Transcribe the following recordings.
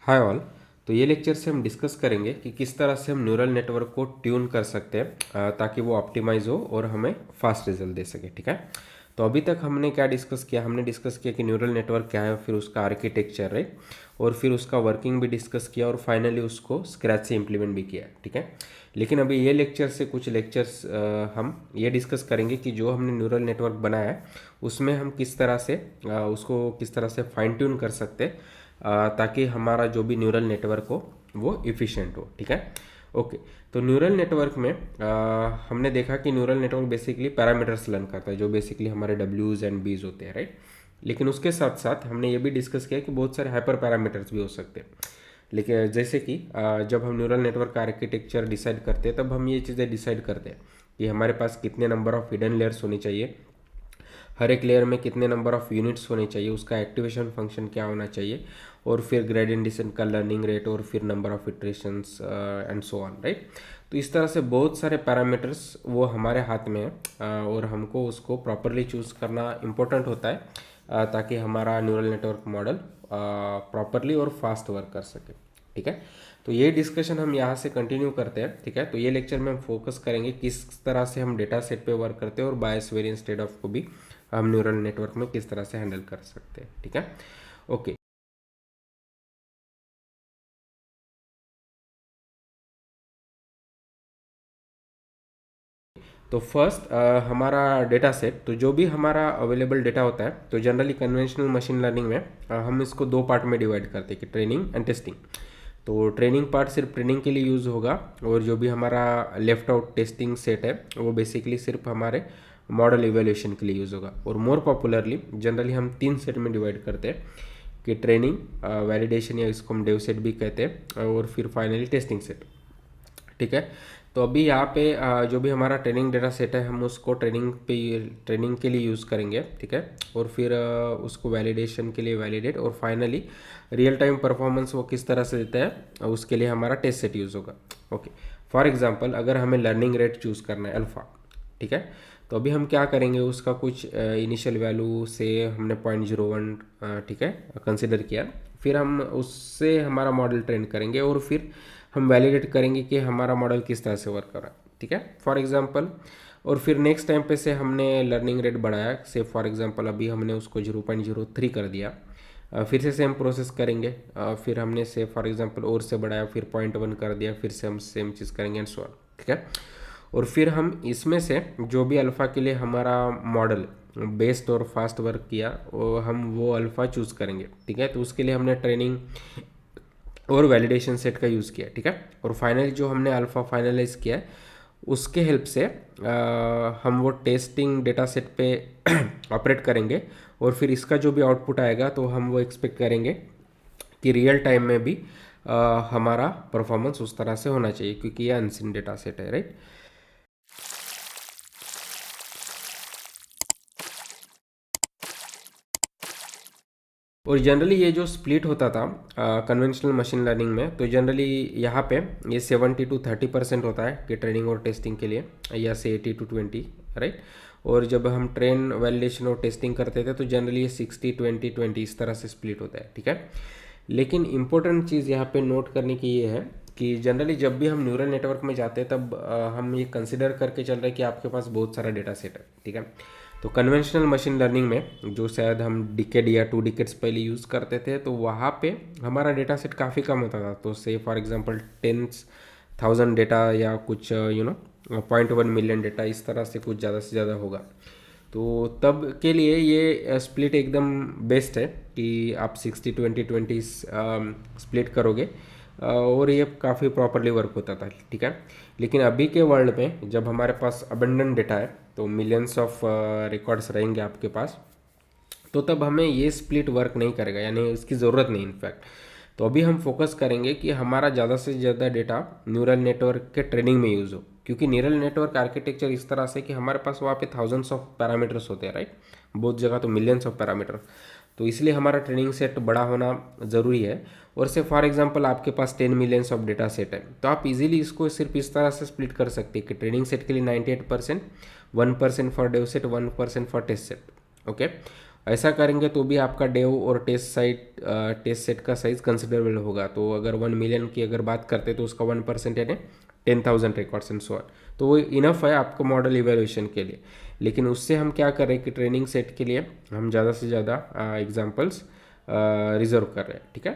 Hi all. तो ये lecture से हम डिस्कस करेंगे कि किस तरह से हम न्यूरल नेटवर्क को ट्यून कर सकते हैं ताकि वो ऑप्टिमाइज हो और हमें फास्ट रिजल्ट दे सके। ठीक है। तो अभी तक हमने क्या डिस्कस किया, हमने डिस्कस किया कि न्यूरल नेटवर्क क्या है, फिर उसका आर्किटेक्चर, राइट, और फिर उसका वर्किंग भी डिस्कस किया और फाइनली उसको स्क्रैच से इम्प्लीमेंट भी किया। ठीक है। लेकिन अभी ये लेक्चर से कुछ लेक्चर्स हम ये डिस्कस करेंगे कि जो हमने न्यूरल नेटवर्क बनाया है उसमें हम किस तरह से उसको किस तरह से फाइन ट्यून कर सकते हैं ताकि हमारा जो भी न्यूरल नेटवर्क हो वो इफ़िशिएंट हो। ठीक है। ओके। तो न्यूरल नेटवर्क में हमने देखा कि neural network basically parameters learn करता है जो बेसिकली हमारे डब्ल्यूज एंड बीज होते हैं, राइट। लेकिन उसके साथ साथ हमने ये भी डिस्कस किया कि बहुत सारे हाइपर पैरामीटर्स भी हो सकते हैं। लेकिन जैसे कि जब हम न्यूरल नेटवर्क का आर्किटेक्चर डिसाइड करते हैं तब हम ये चीज़ें डिसाइड करते हैं कि हमारे पास कितने नंबर ऑफ हिडन लेयर्स होनी चाहिए, हर एक लेयर में कितने नंबर ऑफ यूनिट्स होने चाहिए, उसका एक्टिवेशन फंक्शन क्या होना चाहिए, और फिर ग्रेडियंट डिसेंट का लर्निंग रेट, और फिर number of iterations and so on, right. तो इस तरह से बहुत सारे पैरामीटर्स वो हमारे हाथ में है और हमको उसको प्रॉपरली चूज़ करना इम्पोर्टेंट होता है ताकि हमारा न्यूरल नेटवर्क मॉडल प्रॉपरली और फास्ट वर्क कर सके। ठीक है। तो ये डिस्कशन हम यहाँ से कंटिन्यू करते हैं। ठीक है। तो ये लेक्चर में हम फोकस करेंगे किस तरह से हम डेटा सेट पे वर्क करते हैं और बायस वेरिएंस ट्रेड ऑफ को भी हम न्यूरल नेटवर्क में किस तरह से हैंडल कर सकते हैं। ठीक है। ओके। तो फर्स्ट हमारा डेटा सेट, तो जो भी हमारा अवेलेबल डेटा होता है तो जनरली कन्वेंशनल मशीन लर्निंग में हम इसको दो पार्ट में डिवाइड करते हैं कि ट्रेनिंग एंड टेस्टिंग। तो ट्रेनिंग पार्ट सिर्फ ट्रेनिंग के लिए यूज़ होगा और जो भी हमारा लेफ्ट आउट टेस्टिंग सेट है वो बेसिकली सिर्फ हमारे मॉडल इवेल्यूशन के लिए यूज़ होगा। और मोर पॉपुलरली जनरली हम तीन सेट में डिवाइड करते हैं कि ट्रेनिंग, वैलिडेशन या इसको हम डेव सेट भी कहते हैं, और फिर फाइनली टेस्टिंग सेट। ठीक है। तो अभी यहाँ पे जो भी हमारा ट्रेनिंग डेटा सेट है हम उसको ट्रेनिंग के लिए यूज़ करेंगे। ठीक है। और फिर उसको वैलिडेशन के लिए वैलिडेट, और फाइनली रियल टाइम परफॉर्मेंस वो किस तरह से देता है उसके लिए हमारा टेस्ट सेट यूज़ होगा। ओके। फॉर एग्जांपल अगर हमें लर्निंग रेट चूज़ करना है अल्फ़ा, ठीक है, तो अभी हम क्या करेंगे, उसका कुछ इनिशियल वैल्यू से हमने 0.01 ठीक है कंसिडर किया, फिर हम उससे हमारा मॉडल ट्रेन करेंगे और फिर हम वैलिडेट करेंगे कि हमारा मॉडल किस तरह से वर्क कर रहा है। ठीक है, फॉर एग्जांपल। और फिर नेक्स्ट टाइम पे से हमने लर्निंग रेट बढ़ाया, से फॉर एग्जांपल अभी हमने उसको 0.03 कर दिया, फिर से सेम प्रोसेस करेंगे, फिर हमने से फॉर एग्जांपल और से बढ़ाया, फिर 0.1 कर दिया, फिर से हम सेम चीज़ करेंगे एंड सो ऑन। ठीक है। और फिर हम इसमें से जो भी अल्फ़ा के लिए हमारा मॉडल बेस्ट और फास्ट वर्क किया वो अल्फ़ा चूज़ करेंगे। ठीक है। तो उसके लिए हमने ट्रेनिंग और वैलिडेशन सेट का यूज़ किया। ठीक है। और फाइनली जो हमने अल्फ़ा फाइनलाइज किया है उसके हेल्प से हम वो टेस्टिंग डेटा सेट पे ऑपरेट करेंगे, और फिर इसका जो भी आउटपुट आएगा तो हम वो एक्सपेक्ट करेंगे कि रियल टाइम में भी हमारा परफॉर्मेंस उस तरह से होना चाहिए क्योंकि ये अनसीन डेटा सेट है, राइट। और जनरली ये जो स्प्लिट होता था कन्वेंशनल मशीन लर्निंग में, तो जनरली यहाँ पे ये 70 to 30% होता है कि ट्रेनिंग और टेस्टिंग के लिए, या से 80 to 20, राइट। और जब हम ट्रेन वैलिडेशन और टेस्टिंग करते थे तो जनरली ये 60-20-20 इस तरह से स्प्लिट होता है। ठीक है। लेकिन इंपॉर्टेंट चीज़ यहाँ पे नोट करने की ये है कि जनरली जब भी हम न्यूरल नेटवर्क में जाते हैं तब हम ये कंसिडर करके चल रहे हैं कि आपके पास बहुत सारा डेटा सेट है। ठीक है। तो कन्वेंशनल मशीन लर्निंग में जो शायद हम डिकेड या 2 डिकेड्स पहले यूज़ करते थे तो वहाँ पे हमारा डेटा सेट काफ़ी कम होता था। तो से फॉर एग्जांपल 10,000 डेटा या कुछ 0.1 मिलियन डेटा, इस तरह से कुछ ज़्यादा से ज़्यादा होगा। तो तब के लिए ये स्प्लिट एकदम बेस्ट है कि आप 60-20-20 स्प्लिट करोगे और ये काफ़ी प्रॉपरली वर्क होता था। ठीक है। लेकिन अभी के वर्ल्ड में जब हमारे पास अबंडेंट डेटा है तो मिलियंस ऑफ रिकॉर्ड्स रहेंगे आपके पास, तो तब हमें ये स्प्लिट वर्क नहीं करेगा, यानी इसकी ज़रूरत नहीं इनफैक्ट। तो अभी हम फोकस करेंगे कि हमारा ज़्यादा से ज़्यादा डेटा न्यूरल नेटवर्क के ट्रेनिंग में यूज़ हो, क्योंकि न्यूरल नेटवर्क आर्किटेक्चर इस तरह से कि हमारे पास वहाँ पे थाउजेंड्स ऑफ पैरामीटर्स होते हैं, राइट, बहुत जगह तो मिलियंस ऑफ पैरामीटर। तो इसलिए हमारा ट्रेनिंग सेट बड़ा होना ज़रूरी है। और से फॉर एग्जांपल आपके पास 10 मिलियंस ऑफ डेटा सेट है तो आप इजीली इसको सिर्फ इस तरह से स्प्लिट कर सकते हैं कि ट्रेनिंग सेट के लिए 98%, 1% for dev set, 1% for test set. Okay. ऐसा करेंगे तो भी आपका डेव और टेस्ट सेट का साइज़ कंसिडरेबल होगा। तो अगर 1 मिलियन की अगर बात करते तो उसका 1% यानी 10,000 रिकॉर्ड्स एंड सो ऑन, तो वो इनफ है आपको मॉडल इवेल्यूएशन के लिए। लेकिन उससे हम क्या कर रहे हैं कि ट्रेनिंग सेट के लिए हम ज़्यादा से ज़्यादा एग्जाम्पल्स रिजर्व कर रहे हैं, ठीक है।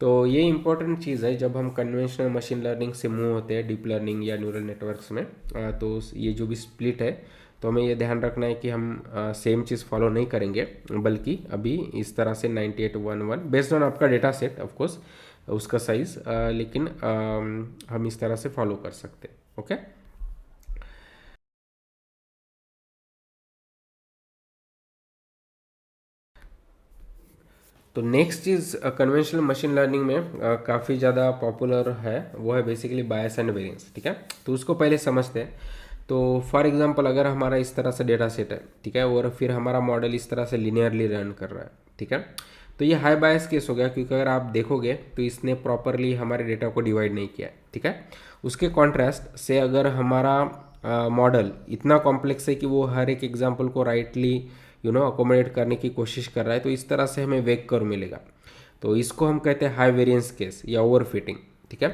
तो ये इंपॉर्टेंट चीज़ है जब हम कन्वेंशनल मशीन लर्निंग से मूव होते हैं डीप लर्निंग या न्यूरल नेटवर्क्स में। तो ये जो भी स्प्लिट है, तो हमें ये ध्यान रखना है कि हम सेम चीज़ फॉलो नहीं करेंगे, बल्कि अभी इस तरह से 9811 बेस्ड ऑन आपका डेटा सेट ऑफ कोर्स उसका साइज़, लेकिन हम इस तरह से फॉलो कर सकते हैं। ओके। तो नेक्स्ट चीज़ कन्वेंशनल मशीन लर्निंग में काफ़ी ज़्यादा पॉपुलर है, वो है बेसिकली बायस एंड वेरिएंस, ठीक है। तो उसको पहले समझते हैं। तो फॉर एग्जांपल अगर हमारा इस तरह से डेटा सेट है, ठीक है, और फिर हमारा मॉडल इस तरह से लिनियरली रन कर रहा है, ठीक है, तो ये हाई बायस केस हो गया, क्योंकि अगर आप देखोगे तो इसने प्रॉपरली हमारे डेटा को डिवाइड नहीं किया है, ठीक है। उसके कॉन्ट्रास्ट से अगर हमारा मॉडल इतना कॉम्प्लेक्स है कि वो हर एक एग्जाम्पल को राइटली अकोमोडेट करने की कोशिश कर रहा है, तो इस तरह से हमें वेग कर्व मिलेगा। तो इसको हम कहते हैं हाई वेरिएंस केस या ओवर फिटिंग, ठीक है।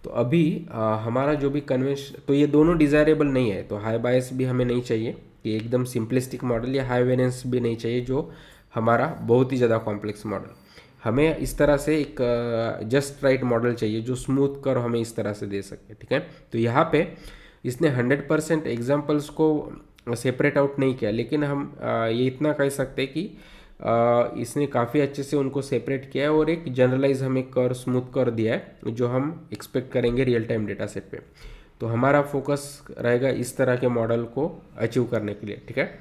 तो अभी हमारा जो भी कन्वेंशन, तो ये दोनों डिज़ायरेबल नहीं है। तो हाई बायस भी हमें नहीं चाहिए कि एकदम सिंपलिस्टिक मॉडल, या हाई वेरिएंस भी नहीं चाहिए जो हमारा बहुत ही ज़्यादा कॉम्प्लेक्स मॉडल। हमें इस तरह से एक जस्ट राइट मॉडल चाहिए जो स्मूथ कर हमें इस तरह से दे सके, ठीक है। तो यहाँ पे इसने 100% एग्जाम्पल्स को सेपरेट आउट नहीं किया, लेकिन हम ये इतना कह सकते हैं कि इसने काफ़ी अच्छे से उनको सेपरेट किया है और एक जनरलाइज हमें कर स्मूथ कर दिया है जो हम एक्सपेक्ट करेंगे रियल टाइम डेटा सेट पे। तो हमारा फोकस रहेगा इस तरह के मॉडल को अचीव करने के लिए, ठीक है।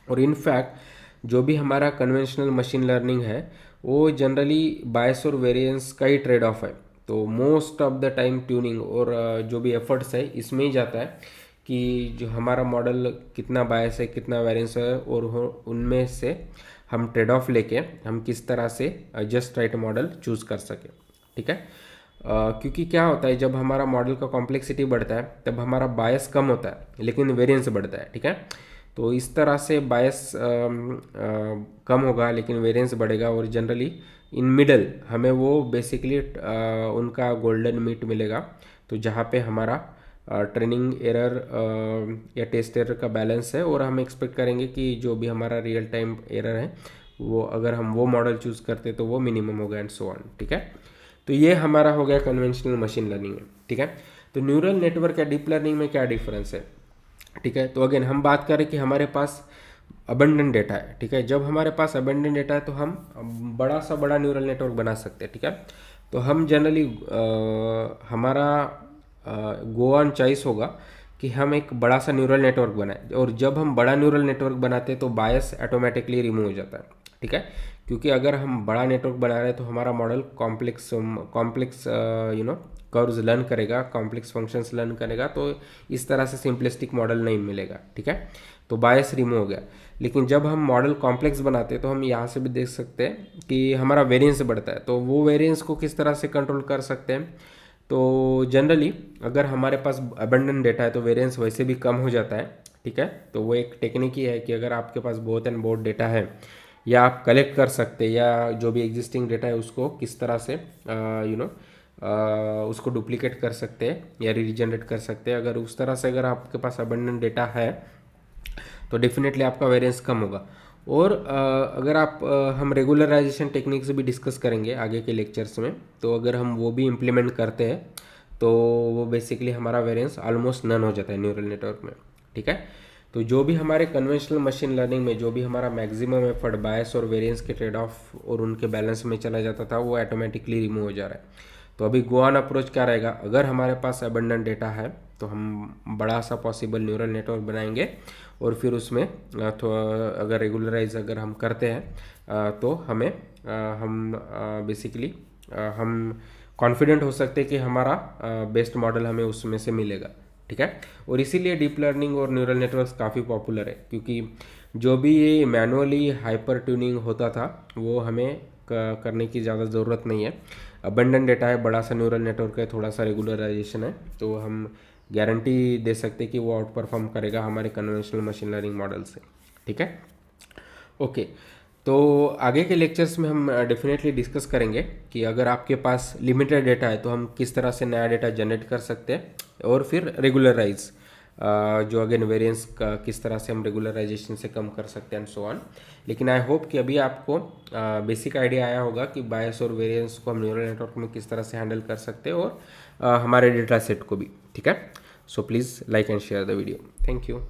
और इनफैक्ट जो भी हमारा कन्वेंशनल मशीन लर्निंग है वो जनरली बायस और वेरिएंस का ही ट्रेड ऑफ है। तो most of the time tuning और जो भी एफर्ट्स है इसमें ही जाता है कि जो हमारा मॉडल कितना बायस है कितना वेरिएंस है, और उनमें से हम ट्रेड ऑफ लेके हम किस तरह से जस्ट राइट मॉडल चूज़ कर सके, ठीक है। क्योंकि क्या होता है जब हमारा मॉडल का कॉम्प्लेक्सिटी बढ़ता है तब हमारा बायस कम होता है लेकिन वेरिएंस बढ़ता है, ठीक है। तो इस तरह से बायस कम होगा लेकिन वेरिएंस बढ़ेगा, और जनरली इन मिडल हमें वो बेसिकली उनका गोल्डन मीट मिलेगा। तो जहाँ पे हमारा ट्रेनिंग एरर या टेस्ट एरर का बैलेंस है, और हम एक्सपेक्ट करेंगे कि जो भी हमारा रियल टाइम एरर है वो अगर हम वो मॉडल चूज़ करते तो वो मिनिमम होगा एंड सो ऑन, ठीक है। तो ये हमारा हो गया कन्वेंशनल मशीन लर्निंग में, ठीक है। तो न्यूरल नेटवर्क या डीप लर्निंग में क्या डिफरेंस है, ठीक है। तो अगेन हम बात करें कि हमारे पास अबंडेंट डेटा है, ठीक है। जब हमारे पास अबंडेंट डेटा है तो हम बड़ा सा बड़ा न्यूरल नेटवर्क बना सकते हैं, ठीक है। तो हम जनरली हमारा गो ऑन चॉइस होगा कि हम एक बड़ा सा न्यूरल नेटवर्क बनाएं, और जब हम बड़ा न्यूरल नेटवर्क बनाते हैं तो बायस ऑटोमेटिकली रिमूव हो जाता है, ठीक है। क्योंकि अगर हम बड़ा नेटवर्क बना रहे हैं तो हमारा model complex complex curves learn करेगा, कॉम्प्लेक्स फंक्शंस लर्न करेगा, तो इस तरह से सिंपलिस्टिक मॉडल नहीं मिलेगा, ठीक है। तो बायस रिमूव हो गया। लेकिन जब हम मॉडल कॉम्प्लेक्स बनाते हैं तो हम यहाँ से भी देख सकते हैं कि हमारा वेरिएंस बढ़ता है। तो वो वेरिएंस को किस तरह से कंट्रोल कर सकते हैं, तो जनरली अगर हमारे पास अबंडेंट डेटा है तो वेरिएंस वैसे भी कम हो जाता है, ठीक है। तो वो एक टेक्निक ही है कि अगर आपके पास बहुत एंड बहुत डेटा है, या आप कलेक्ट कर सकते हैं, या जो भी एग्जिस्टिंग डेटा है उसको किस तरह से उसको डुप्लीकेट कर सकते हैं या रीजनरेट कर सकते हैं। अगर उस तरह से अगर आपके पास अबंडेंट डेटा है तो डेफिनेटली आपका वेरिएंस कम होगा। और अगर आप हम रेगुलराइजेशन टेक्निक्स भी डिस्कस करेंगे आगे के लेक्चर्स में, तो अगर हम वो भी इम्प्लीमेंट करते हैं तो वो बेसिकली हमारा वेरिएंस ऑलमोस्ट नन हो जाता है न्यूरल नेटवर्क में, ठीक है। तो जो भी हमारे कन्वेंशनल मशीन लर्निंग में जो भी हमारा मैक्सिमम एफर्ट बायस और वेरिएंस के ट्रेड ऑफ और उनके बैलेंस में चला जाता था वो ऑटोमेटिकली रिमूव हो जा रहा है। तो अभी गो ऑन अप्रोच क्या रहेगा, अगर हमारे पास अबंडेंट डेटा है तो हम बड़ा सा पॉसिबल न्यूरल नेटवर्क बनाएंगे, और फिर उसमें तो अगर रेगुलराइज अगर हम करते हैं तो हमें हम बेसिकली हम कॉन्फिडेंट हो सकते हैं कि हमारा बेस्ट मॉडल हमें उसमें से मिलेगा, ठीक है। और इसीलिए डीप लर्निंग और न्यूरल नेटवर्क्स काफ़ी पॉपुलर है, क्योंकि जो भी ये मैनुअली हाइपर ट्यूनिंग होता था वो हमें करने की ज़्यादा ज़रूरत नहीं है। अबंडेंट डेटा है, बड़ा सा न्यूरल नेटवर्क है, थोड़ा सा रेगुलराइजेशन है, तो हम गारंटी दे सकते हैं कि वो आउट परफॉर्म करेगा हमारे कन्वेंशनल मशीन लर्निंग मॉडल से, ठीक है। ओके। तो आगे के लेक्चर्स में हम डेफिनेटली डिस्कस करेंगे कि अगर आपके पास लिमिटेड डेटा है तो हम किस तरह से नया डेटा जनरेट कर सकते हैं, और फिर रेगुलराइज जो अगेन वेरिएंस का किस तरह से हम रेगुलराइजेशन से कम कर सकते हैं एंड सो ऑन। लेकिन आई होप कि अभी आपको बेसिक आइडिया आया होगा कि बायस और वेरिएंस को हम न्यूरल नेटवर्क में किस तरह से हैंडल कर सकते हैं, और हमारे डेटा सेट को भी। ठीक है, so please like and share the video. Thank you.